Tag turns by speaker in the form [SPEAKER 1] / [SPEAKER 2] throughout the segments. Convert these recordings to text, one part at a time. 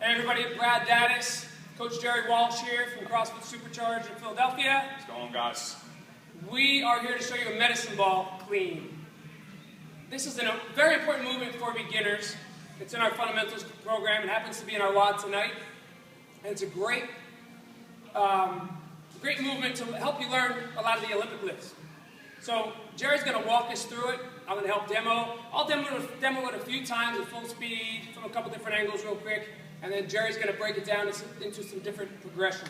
[SPEAKER 1] Hey everybody, Brad Daddis, Coach Jerry Walsh here from CrossFit Supercharged in Philadelphia.
[SPEAKER 2] What's going on, guys?
[SPEAKER 1] We are here to show you a medicine ball clean. This is a very important movement for beginners. It's in our fundamentals program. It happens to be in our WOD tonight. And it's a great movement to help you learn a lot of the Olympic lifts. So Jerry's going to walk us through it. I'm going to help demo. I'll demo it a few times at full speed from a couple different angles real quick. And then Jerry's going to break it down into some different progressions.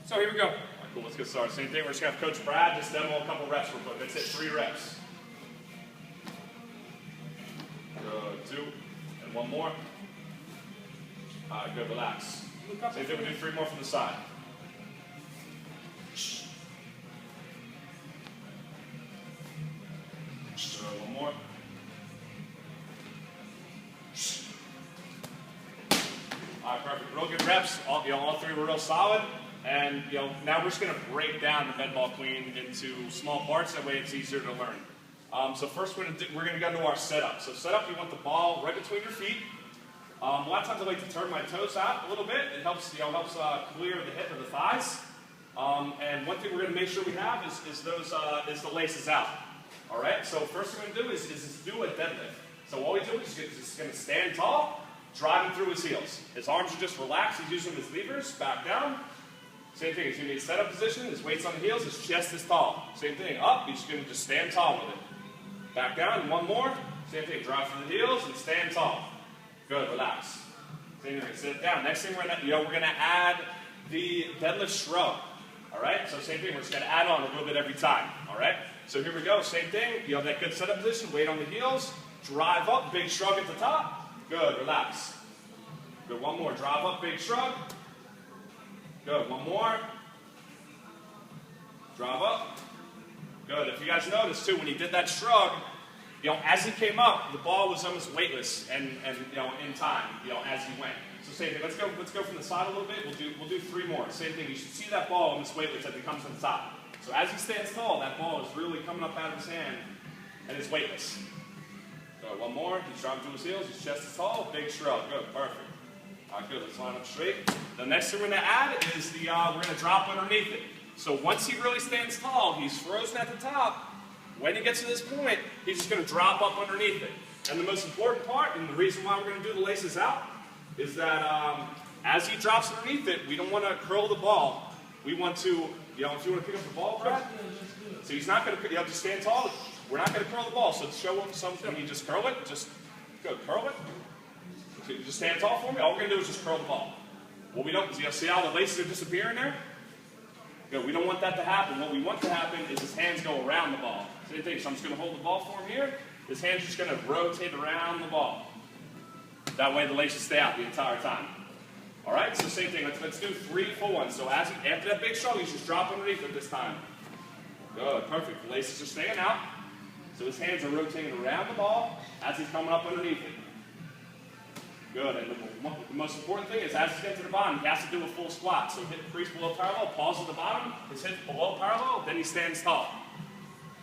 [SPEAKER 1] So here we go.
[SPEAKER 2] All right, cool, let's get started. Same thing, we're just going to have Coach Brad just demo a couple reps real quick. Let's hit 3 reps. Good, 2, and 1 more. All right, good, relax. Same thing, we'll do 3 more from the side. Good, 1 more. All right, perfect. Real good reps. All 3 were real solid. And now we're just going to break down the med ball clean into small parts. That way, it's easier to learn. So first, we're going to go into our setup. So setup, you want the ball right between your feet. A lot of times, I like to turn my toes out a little bit. It helps clear the hip and the thighs. And one thing we're going to make sure we have is the laces out. All right. So first, we're going to do is do a deadlift. So all we do is just going to stand tall. Drive him through his heels. His arms are just relaxed. He's using his levers. Back down. Same thing. He's going to be in setup position. His weight's on the heels. His chest is tall. Same thing. Up. He's going to just stand tall with it. Back down. 1 more. Same thing. Drive through the heels and stand tall. Good. Relax. Same thing. Sit down. Next thing we're going to add the deadlift shrug. All right. So same thing. We're just going to add on a little bit every time. All right. So here we go. Same thing. That good setup position. Weight on the heels. Drive up. Big shrug at the top. Good, relax. Good, 1 more. Drive up, big shrug. Good, 1 more. Drive up. Good. If you guys noticed too, when he did that shrug, as he came up, the ball was almost weightless and in time, as he went. So same thing. Let's go from the side a little bit. We'll do 3 more. Same thing. You should see that ball almost weightless as it comes from the top. So as he stands tall, that ball is really coming up out of his hand and it's weightless. Good, 1 more. He's driving through his heels. His chest is tall. Big shrug. Good, perfect. All right, good. Let's line up straight. The next thing we're going to add is we're going to drop underneath it. So once he really stands tall, he's frozen at the top. When he gets to this point, he's just going to drop up underneath it. And the most important part, and the reason why we're going to do the laces out, is that as he drops underneath it, we don't want to curl the ball. We want to, if you want to pick up the ball, Brad. So he's not going to, just stand tall. We're not going to curl the ball, so show him something. When you just curl it, just go curl it. So you just stand tall for me. All we're going to do is just curl the ball. What we don't, see how the laces are disappearing there? Good. We don't want that to happen. What we want to happen is his hands go around the ball. Same thing. So I'm just going to hold the ball for him here. His hands are just going to rotate around the ball. That way the laces stay out the entire time. All right. So same thing. Let's do 3 full ones. So after that big shrug, he's just drop underneath it this time. Good. Perfect. The laces are staying out. So his hands are rotating around the ball as he's coming up underneath it. Good. And the most important thing is as he's getting to the bottom, he has to do a full squat. So hip crease below parallel, pause at the bottom, his hips below parallel, then he stands tall.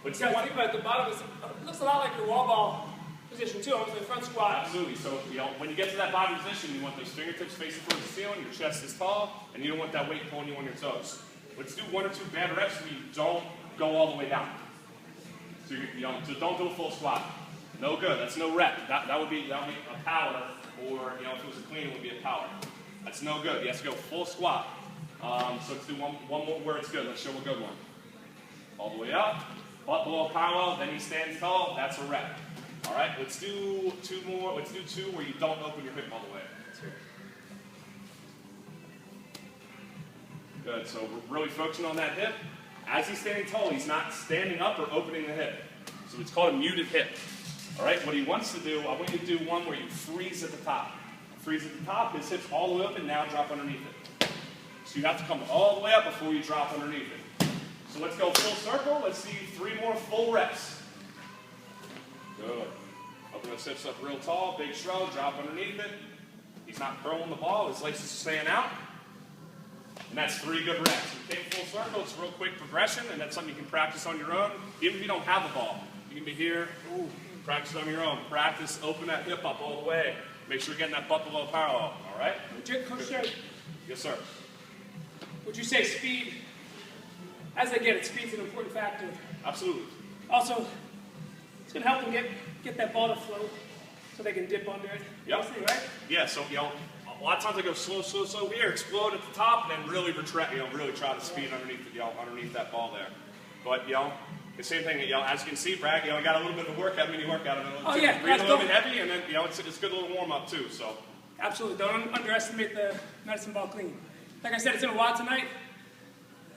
[SPEAKER 1] But you guys think about it, the bottom it looks a lot like your wall ball position too, almost like front squat.
[SPEAKER 2] Absolutely. So when you get to that bottom position, you want those fingertips facing towards the ceiling, your chest is tall, and you don't want that weight pulling you on your toes. Let's do 1 or 2 bad reps so you don't go all the way down. So, so don't do a full squat. No good. That's no rep. That would be a power, or if it was a clean, it would be a power. That's no good. You have to go full squat. So let's do one more where it's good. Let's show a good one. All the way up, butt below parallel. Then he stands tall. That's a rep. All right. Let's do 2 more. Let's do 2 where you don't open your hip all the way. Good. So we're really focusing on that hip. As he's standing tall, he's not standing up or opening the hip. So it's called a muted hip. All right, what he wants to do, I want you to do one where you freeze at the top. Freeze at the top, his hips all the way up, and now drop underneath it. So you have to come all the way up before you drop underneath it. So let's go full circle. Let's see 3 more full reps. Good. Open those hips up real tall, big shrug, drop underneath it. He's not curling the ball, his laces are staying out. And that's 3 good reps. You take full circle, it's a real quick progression, and that's something you can practice on your own. Even if you don't have the ball, you can be here, practice on your own. Practice, open that hip up all the way. Make sure you're getting that butt below parallel, all right?
[SPEAKER 1] Coach Jerry,
[SPEAKER 2] Yes, sir.
[SPEAKER 1] would you say speed, as they get it, speed's an important factor?
[SPEAKER 2] Absolutely.
[SPEAKER 1] Also, it's going to help them get that ball to flow so they can dip under it.
[SPEAKER 2] Yep.
[SPEAKER 1] Mostly, right?
[SPEAKER 2] Yeah, so, a lot of times I go slow, slow, slow here, explode at the top, and then really retract, really try to speed underneath, underneath that ball there. But, the same thing, as you can see, Brad, you got a little bit of a mini workout of it.
[SPEAKER 1] Oh, yeah.
[SPEAKER 2] Breathe a little bit heavy, and then, it's a good little warm-up, too, so.
[SPEAKER 1] Absolutely. Don't underestimate the medicine ball clean. Like I said, it's in a WOD tonight.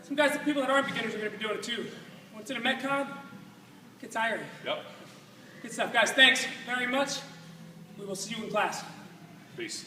[SPEAKER 1] Some guys, the people that aren't beginners are going to be doing it, too. When it's in a Metcon, get tired.
[SPEAKER 2] Yep.
[SPEAKER 1] Good stuff. Guys, thanks very much. We will see you in class.
[SPEAKER 2] Peace.